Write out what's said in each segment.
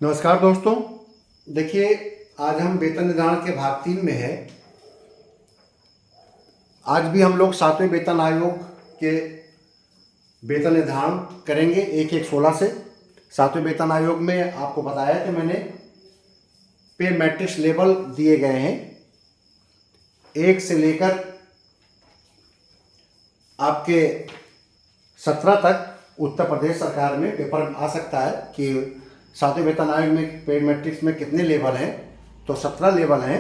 नमस्कार दोस्तों। देखिए, आज हम वेतन निर्धारण के भाग 3 में है। आज भी हम लोग 7वें वेतन आयोग के वेतन निर्धारण करेंगे 1/1/16 से। 7वें वेतन आयोग में आपको बताया कि मैंने पे मैट्रिक्स लेवल दिए गए हैं 1 से लेकर आपके 17 तक। उत्तर प्रदेश सरकार में पेपर आ सकता है कि 7वें वेतन आयोग में पे मैट्रिक्स में कितने लेवल हैं, तो 17 लेवल हैं।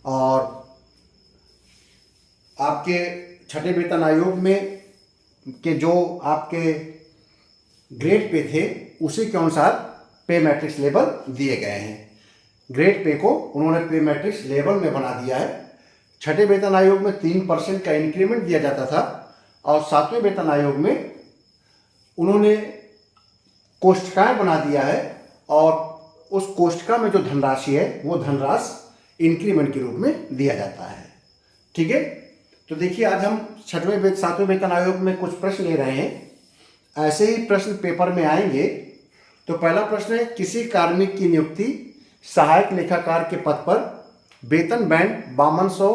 और आपके 6ठे वेतन आयोग में के जो आपके ग्रेड पे थे उसी के अनुसार पे मैट्रिक्स लेवल दिए गए हैं। ग्रेड पे को उन्होंने पे मैट्रिक्स लेवल में बना दिया है। 6ठे वेतन आयोग में 3% का इंक्रीमेंट दिया जाता था और 7वें वेतन आयोग में उन्होंने कोष्ठकाएँ बना दिया है और उस कोष्ठका में जो धनराशि है वो धनराशि इंक्रीमेंट के रूप में दिया जाता है। ठीक है, तो देखिए आज हम 7वें वेतन आयोग में कुछ प्रश्न ले रहे हैं। ऐसे ही प्रश्न पेपर में आएंगे। तो पहला प्रश्न है, किसी कार्मिक की नियुक्ति सहायक लेखाकार के पद पर वेतन बैंड 5200,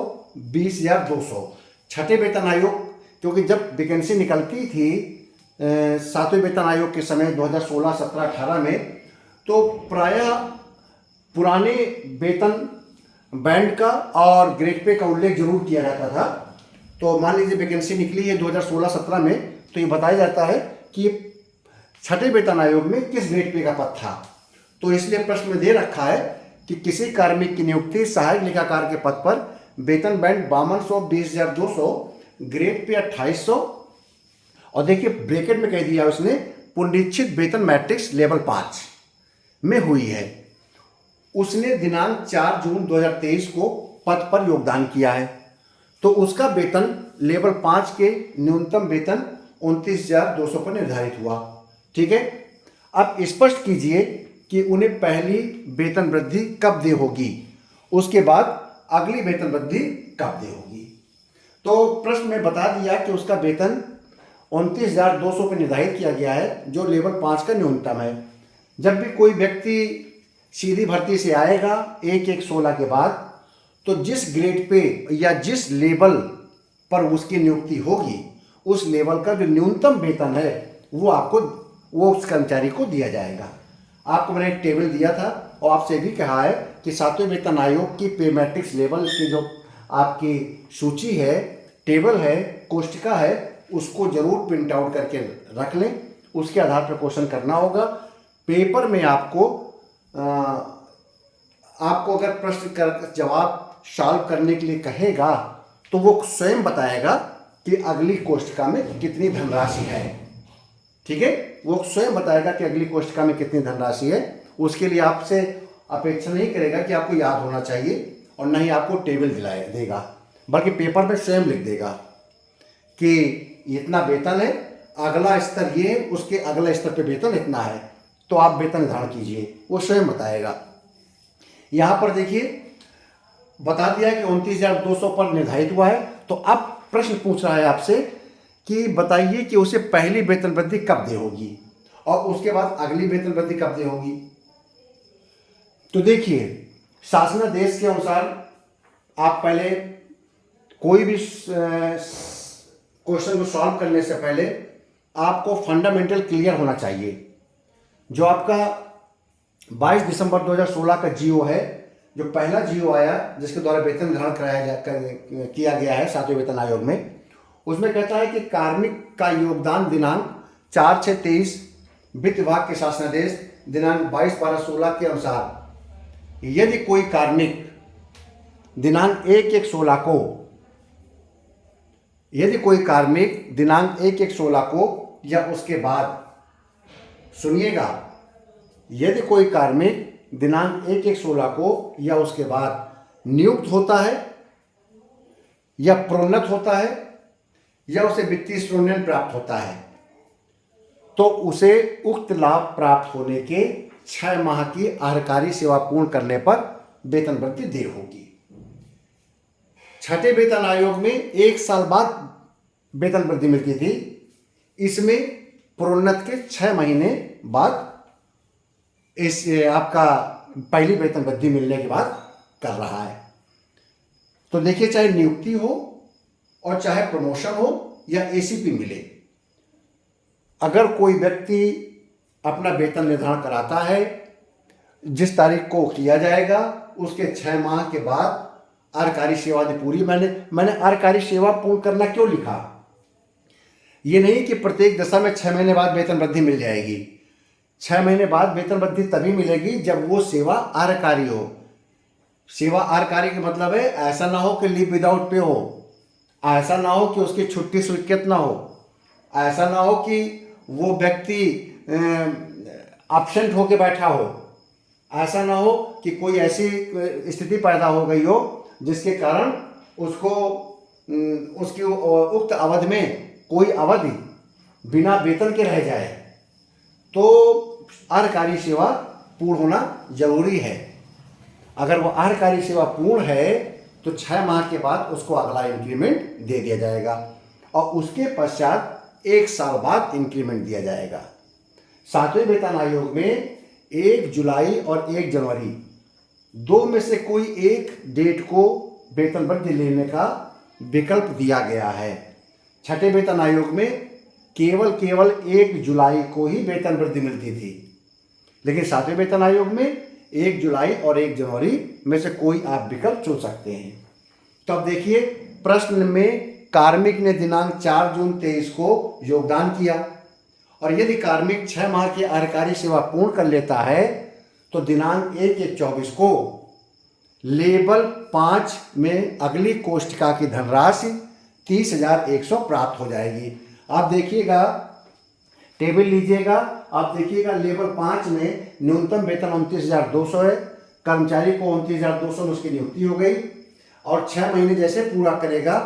20,200। 6ठे वेतन आयोग, क्योंकि जब वैकेंसी निकलती थी 7वें वेतन आयोग के समय 2016, 17, 18 में, तो प्रायः पुराने वेतन बैंड का और ग्रेड पे का उल्लेख जरूर किया जाता था। तो मान लीजिए वैकेंसी निकली है 2016-17 में, तो ये बताया जाता है कि 6ठे वेतन आयोग में किस ग्रेड पे का पद था। तो इसलिए प्रश्न में दे रखा है कि किसी कार्मिक की नियुक्ति सहायक लेखाकार के पद पर वेतन बैंड 5200, 20,200, ग्रेड पे 2800, और देखिए ब्रैकेट में कह दिया उसने पुनरीक्षित वेतन मैट्रिक्स लेवल 5 में हुई है। उसने दिनांक 4 जून 2023 को पद पर योगदान किया है, तो उसका वेतन लेवल 5 के न्यूनतम वेतन 29,200 पर निर्धारित हुआ। ठीक है, अब स्पष्ट कीजिए कि उन्हें पहली वेतन वृद्धि कब दे होगी, उसके बाद अगली वेतन वृद्धि कब दे होगी। तो प्रश्न में बता दिया कि उसका वेतन 29,200 पर निर्धारित किया गया है, जो लेवल 5 का न्यूनतम है। जब भी कोई व्यक्ति सीधी भर्ती से आएगा 1/1/16 के बाद, तो जिस ग्रेड पे या जिस लेवल पर उसकी नियुक्ति होगी, उस लेवल का जो न्यूनतम वेतन है वो उस कर्मचारी को दिया जाएगा। आपको मैंने एक टेबल दिया था और आपसे भी कहा है कि 7वें वेतन आयोग की पे मैट्रिक्स लेवल की जो आपकी सूची है, टेबल है, कोष्ठिका है, उसको जरूर प्रिंट आउट करके रख लें। उसके आधार पर क्वेश्चन करना होगा। पेपर में आपको अगर प्रश्न का जवाब सॉल्व करने के लिए कहेगा तो वो स्वयं बताएगा कि अगली कोष्ठिका में कितनी धनराशि है। ठीक है, वो स्वयं बताएगा कि अगली कोष्ठिका में कितनी धनराशि है। उसके लिए आपसे अपेक्षा नहीं करेगा कि आपको याद होना चाहिए और न ही आपको टेबल देगा, बल्कि पेपर में स्वयं लिख देगा कि इतना वेतन है, अगला स्तर ये है, उसके अगले स्तर पे वेतन इतना है, तो आप वेतन निर्धारण कीजिए, वो स्वयं बताएगा। यहाँ पर देखिए बता दिया है कि 29,200 पर निर्धारित हुआ है। तो अब प्रश्न पूछ रहा है आपसे कि बताइए कि उसे पहली वेतन वृद्धि कब दे होगी और उसके बाद अगली वेतन वृद्धि कब दे होगी। तो देखिए, शासनादेश के अनुसार आप पहले कोई भी क्वेश्चन को सॉल्व करने से पहले आपको फंडामेंटल क्लियर होना चाहिए। जो आपका 22 दिसंबर 2016 का जीओ है, जो पहला जीओ आया जिसके द्वारा वेतन निर्धारण किया गया है 7वें वेतन आयोग में, उसमें कहता है कि कार्मिक का योगदान दिनांक 4/6/23 वित्त विभाग के शासनादेश दिनांक 22/12/16 के अनुसार यदि कोई कार्मिक दिनांक 1/1/16 को या उसके बाद, सुनिएगा, यदि कोई कार्मिक दिनांक 1/1/16 को या उसके बाद नियुक्त होता है या प्रोन्नत होता है या उसे वित्तीय प्रोन्नयन प्राप्त होता है, तो उसे उक्त लाभ प्राप्त होने के 6 माह की आहारकारी सेवा पूर्ण करने पर वेतन वृद्धि दे होगी। 6ठे वेतन आयोग में 1 साल बाद वेतन वृद्धि मिलती थी, इसमें प्रोन्नत के 6 महीने बाद इस आपका पहली वेतन वृद्धि मिलने के बाद कर रहा है। तो देखिए, चाहे नियुक्ति हो और चाहे प्रमोशन हो या एसीपी मिले, अगर कोई व्यक्ति अपना वेतन निर्धारण कराता है, जिस तारीख को किया जाएगा उसके 6 माह के बाद आर्यकारी सेवा यदि पूरी, मैंने आर्यकारी सेवा पूर्ण करना क्यों लिखा, ये नहीं कि प्रत्येक दशा में 6 महीने बाद वेतन वृद्धि मिल जाएगी। 6 महीने बाद वेतन वृद्धि तभी मिलेगी जब वो सेवा आर्यकारी हो। सेवा आर्यकारी का मतलब है ऐसा ना हो कि लीव विदाउट पे हो, ऐसा ना हो कि उसकी छुट्टी स्वीकृत ना हो, ऐसा ना हो कि वो व्यक्ति एब्सेंट होके बैठा हो, ऐसा ना हो कि कोई ऐसी स्थिति पैदा हो गई हो जिसके कारण उसको उसकी उक्त अवधि में कोई अवधि बिना वेतन के रह जाए। तो आर्यकारी सेवा पूर्ण होना जरूरी है। अगर वो आर्यकारी सेवा पूर्ण है तो 6 माह के बाद उसको अगला इंक्रीमेंट दे दिया जाएगा और उसके पश्चात 1 साल बाद इंक्रीमेंट दिया जाएगा। 7वें वेतन आयोग में 1 जुलाई और 1 जनवरी दो में से कोई एक डेट को वेतन वृद्धि लेने का विकल्प दिया गया है। 6ठे वेतन आयोग में केवल 1 जुलाई को ही वेतन वृद्धि मिलती थी, लेकिन 7वें वेतन आयोग में 1 जुलाई और 1 जनवरी में से कोई आप विकल्प चुन सकते हैं। तो अब देखिए, प्रश्न में कार्मिक ने दिनांक 4 जून 23 को योगदान किया और यदि कार्मिक 6 माह की आर्यकारी सेवा पूर्ण कर लेता है तो दिनांक 1/1/24 को लेवल 5 में अगली कोष्ठिका की धनराशि 30,100 प्राप्त हो जाएगी। आप देखिएगा, टेबल लीजिएगा, आप देखिएगा लेवल 5 में न्यूनतम वेतन 29,200 है, कर्मचारी को 29,200 में उसकी नियुक्ति हो गई और 6 महीने जैसे पूरा करेगा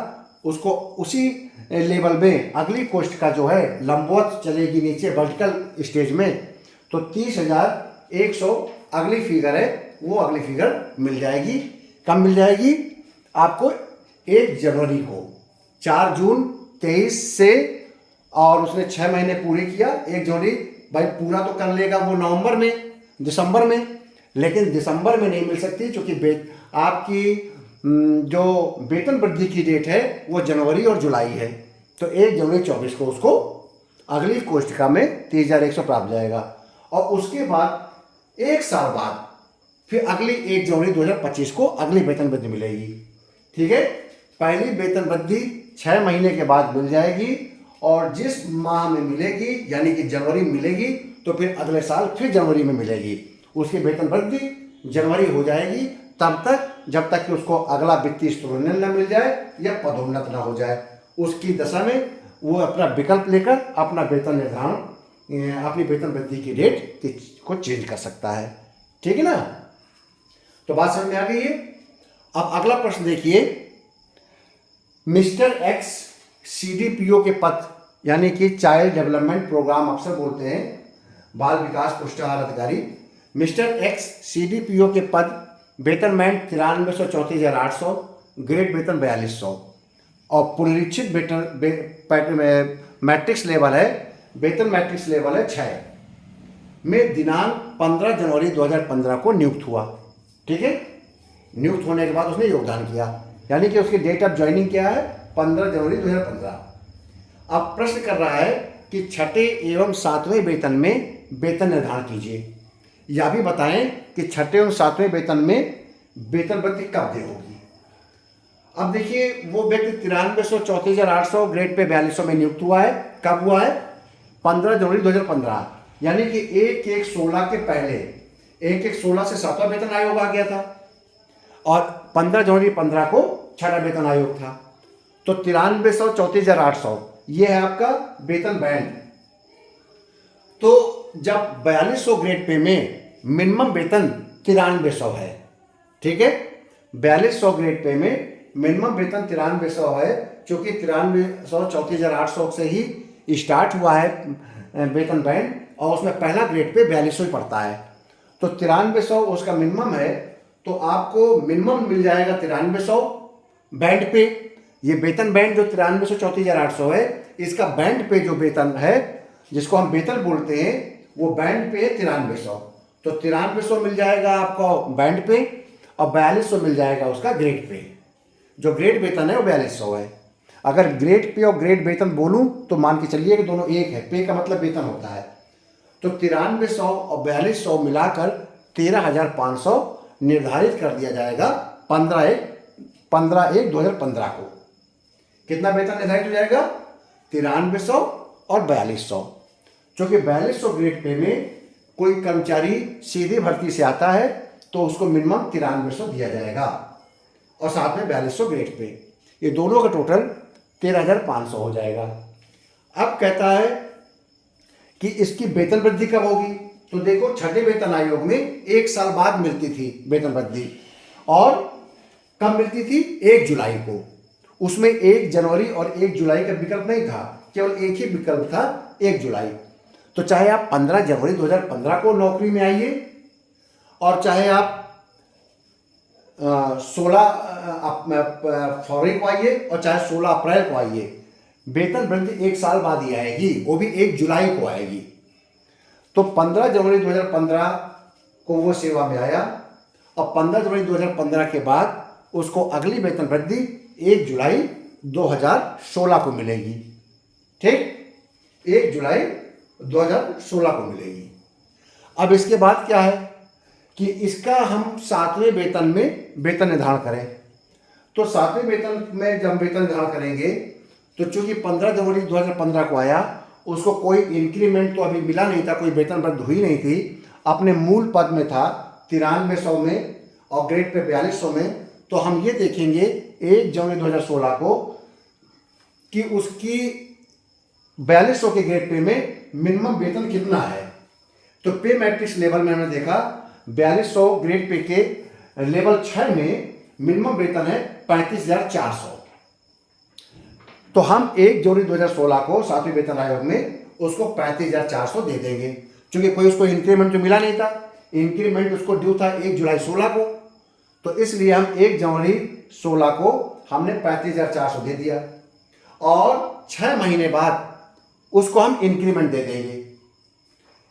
उसको उसी लेवल में अगली कोष्ठिका जो है लंबवत चलेगी नीचे वर्टिकल स्टेज में, तो 30,100 अगली फिगर है, वो अगली फिगर मिल जाएगी। कब मिल जाएगी आपको? 1 जनवरी को। 4 जून 23 से और उसने 6 महीने पूरे किया, 1 जनवरी भाई पूरा तो कर लेगा वो नवंबर में, दिसंबर में, लेकिन दिसंबर में नहीं मिल सकती क्योंकि आपकी जो वेतन वृद्धि की डेट है वो जनवरी और जुलाई है। तो 1 जनवरी 24 को उसको अगली कोष्ठिका में 30,100 प्राप्त जाएगा और उसके बाद 1 साल बाद फिर अगली 1 जनवरी 2025 को अगली वेतन वृद्धि मिलेगी। ठीक है, पहली वेतन वृद्धि 6 महीने के बाद मिल जाएगी और जिस माह में मिलेगी यानी कि जनवरी में मिलेगी तो फिर अगले साल फिर जनवरी में मिलेगी। उसकी वेतन वृद्धि जनवरी हो जाएगी तब तक जब तक कि उसको अगला वित्तीय स्तरोन्नयन न मिल जाए या पदोन्नत न हो जाए। उसकी दशा में वो अपना विकल्प लेकर अपना वेतन निर्धारण, अपनी वेतन वृद्धि की डेट को चेंज कर सकता है। ठीक है ना? तो बात समझ में आ गई है। अब अगला प्रश्न देखिए, मिस्टर एक्स सीडीपीओ के पद यानी कि चाइल्ड डेवलपमेंट प्रोग्राम अफसर बोलते हैं, बाल विकास पुरस्कार अधिकारी। मिस्टर एक्स सीडीपीओ के पद वेतन बैंड 9300 34,800, ग्रेड वेतन 4200 और पुनरीक्षित वेतन मैट्रिक्स लेवल है, वेतन मैट्रिक्स लेवल है 6 में दिनांक 15 जनवरी 2015 को नियुक्त हुआ। ठीक है, नियुक्त होने के बाद उसने योगदान किया यानी कि उसकी डेट ऑफ ज्वाइनिंग क्या है? 15 जनवरी 2015। अब प्रश्न कर रहा है कि 6ठे एवं 7वें वेतन में वेतन निर्धारण कीजिए। यह भी बताएं कि 6ठे एवं 7वें वेतन में वेतन वृद्धि कब दे होगी। अब देखिए, वो व्यक्ति 9300 34,800 ग्रेड पे 4200 में नियुक्त हुआ है। कब हुआ है? 15 जनवरी 2015 यानी कि 1/1/16 के पहले 1/1/16 से 7वां वेतन आयोग आ गया था और 15 जनवरी 15 को 6ठा वेतन आयोग था। तो 9300 34,800 ये है आपका वेतन बैंड। तो जब 4200 ग्रेड पे में मिनिमम वेतन 9300 है, ठीक है, 4200 ग्रेड पे में मिनिमम वेतन 9300 है, क्योंकि 9300 34,800 से ही स्टार्ट हुआ है वेतन बैंड और उसमें पहला ग्रेड पे 4200 ही पड़ता है। तो 9300 उसका मिनिमम है, तो आपको मिनिमम मिल जाएगा 9300 बैंड पे। ये वेतन बैंड जो 9300 34,800 है, इसका बैंड पे जो वेतन है जिसको हम वेतन बोलते हैं वो बैंड पे है 9300। तो 9300 मिल जाएगा आपको बैंड पे और 4200 मिल जाएगा उसका ग्रेड पे। जो ग्रेड वेतन है वो 4200 है। अगर ग्रेड पे और ग्रेड वेतन बोलूं तो मान के चलिए कि दोनों एक है, पे का मतलब वेतन होता है। तो 9300 और 4200 मिलाकर 13,500 निर्धारित कर दिया जाएगा 15/1/2015 को। कितना वेतन निर्धारित हो जाएगा? 9300 और 4200। क्योंकि 4200 ग्रेड पे में कोई कर्मचारी सीधी भर्ती से आता है तो उसको मिनिमम 9300 दिया जाएगा और साथ में 4200 ग्रेड पे, ये दोनों का टोटल 13,500 हो जाएगा। अब कहता है कि इसकी वेतन वृद्धि कब होगी? तो देखो, छठे वेतन आयोग में 1 साल बाद मिलती थी वेतन वृद्धि। और कब मिलती थी? 1 जुलाई को। उसमें 1 जनवरी और 1 जुलाई का विकल्प नहीं था, केवल एक ही विकल्प था, 1 जुलाई। तो चाहे आप 15 जनवरी 2015 को नौकरी में आइए और चाहे आप 16 फरवरी को आइए और चाहे 16 अप्रैल को आइए, वेतन वृद्धि 1 साल बाद ही आएगी, वो भी 1 जुलाई को आएगी। तो 15 जनवरी 2015 को वो सेवा में आया और 15 जनवरी 2015 के बाद उसको अगली वेतन वृद्धि 1 जुलाई 2016 को मिलेगी। ठीक, 1 जुलाई 2016 को मिलेगी। अब इसके बाद क्या है कि इसका हम 7वें वेतन में वेतन निर्धारण करें। तो 7वें वेतन में जब वेतन निर्धारण करेंगे तो चूंकि 15 जनवरी 2015 को आया, उसको कोई इंक्रीमेंट तो अभी मिला नहीं था, कोई वेतन वृद्धि हुई नहीं थी, अपने मूल पद में था 9300 में और ग्रेड पे 4200 में। तो हम ये देखेंगे 1 जनवरी 2016 को कि उसकी 4200 के ग्रेड पे में मिनिमम वेतन कितना है। तो पे मैट्रिक्स लेवल में हमने देखा 4200 ग्रेड पे के लेवल 6 में मिनिमम वेतन है 35,400। तो हम 1 जनवरी 2016 को 7वें वेतन आयोग में उसको 35,400 दे देंगे, क्योंकि कोई उसको इंक्रीमेंट तो मिला नहीं था। इंक्रीमेंट उसको ड्यू था 1 जुलाई 16 को, तो इसलिए हम 1 जनवरी 16 को हमने 35,400 दे दिया और 6 महीने बाद उसको हम इंक्रीमेंट दे देंगे।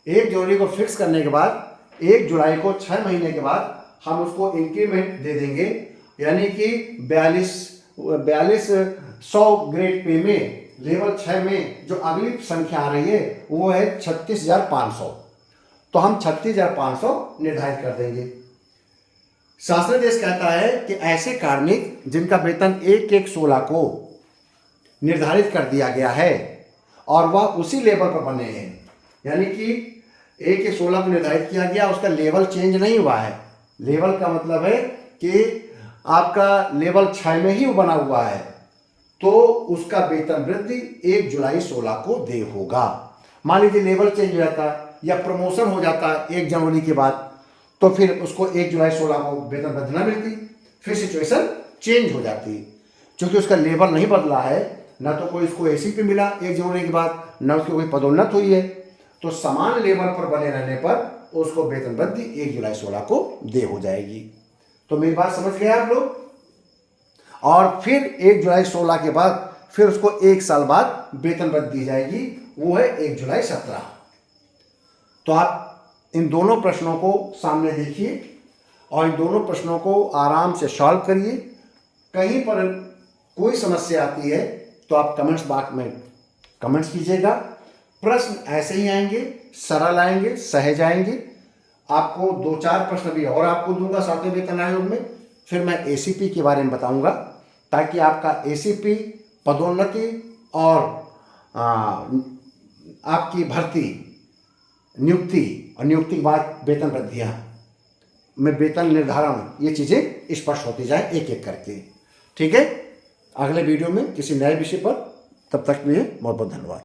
1 जनवरी को फिक्स करने के बाद 1 जुलाई को 6 महीने के बाद हम उसको इंक्रीमेंट दे देंगे, यानी कि 4200 ग्रेड पे में लेवल 6 में जो अगली संख्या आ रही है वो है 36,500। तो हम 36,500 निर्धारित कर देंगे। शासनादेश कहता है कि ऐसे कार्मिक जिनका वेतन 1/1/16 को निर्धारित कर दिया गया है और वह उसी लेवल पर बने हैं, यानी कि 1/16 को निर्धारित किया गया, उसका लेवल चेंज नहीं हुआ है। लेवल का मतलब है कि आपका लेवल 6 में ही वो बना हुआ है, तो उसका वेतन वृद्धि 1 जुलाई 16 को दे होगा। मान लीजिए लेवल चेंज हो जाता या प्रमोशन हो जाता 1 जनवरी के बाद, तो फिर उसको 1 जुलाई 16 को वेतन वृद्धि न मिलती, फिर सिचुएशन चेंज हो जाती। क्योंकि उसका लेवल नहीं बदला है, ना तो कोई इसको एसीपी मिला 1 जनवरी के बाद, ना उसकी कोई पदोन्नत हुई है, तो समान लेवल पर बने रहने पर उसको वेतन वृद्धि 1 जुलाई 16 को दे हो जाएगी। तो मेरी बात समझ गए आप लोग? और फिर 1 जुलाई 16 के बाद फिर उसको 1 साल बाद वेतन वृद्धि दी जाएगी, वो है 1 जुलाई 17। तो आप इन दोनों प्रश्नों को सामने देखिए और इन दोनों प्रश्नों को आराम से सॉल्व करिए। कहीं पर कोई समस्या आती है तो आप कमेंट्स बॉक्स में कमेंट्स कीजिएगा। प्रश्न ऐसे ही आएंगे, सरल आएंगे, सहज आएंगे। आपको 2-4 प्रश्न भी और आपको दूंगा 7वें वेतन आयोग में, फिर मैं एसीपी के बारे में बताऊंगा, ताकि आपका एसीपी, पदोन्नति और आपकी भर्ती, नियुक्ति और नियुक्ति के बाद वेतन वृद्धियाँ में वेतन निर्धारण, ये चीज़ें स्पष्ट होती जाए एक एक करके। ठीक है, अगले वीडियो में किसी नए विषय पर, तब तक के लिए बहुत बहुत धन्यवाद।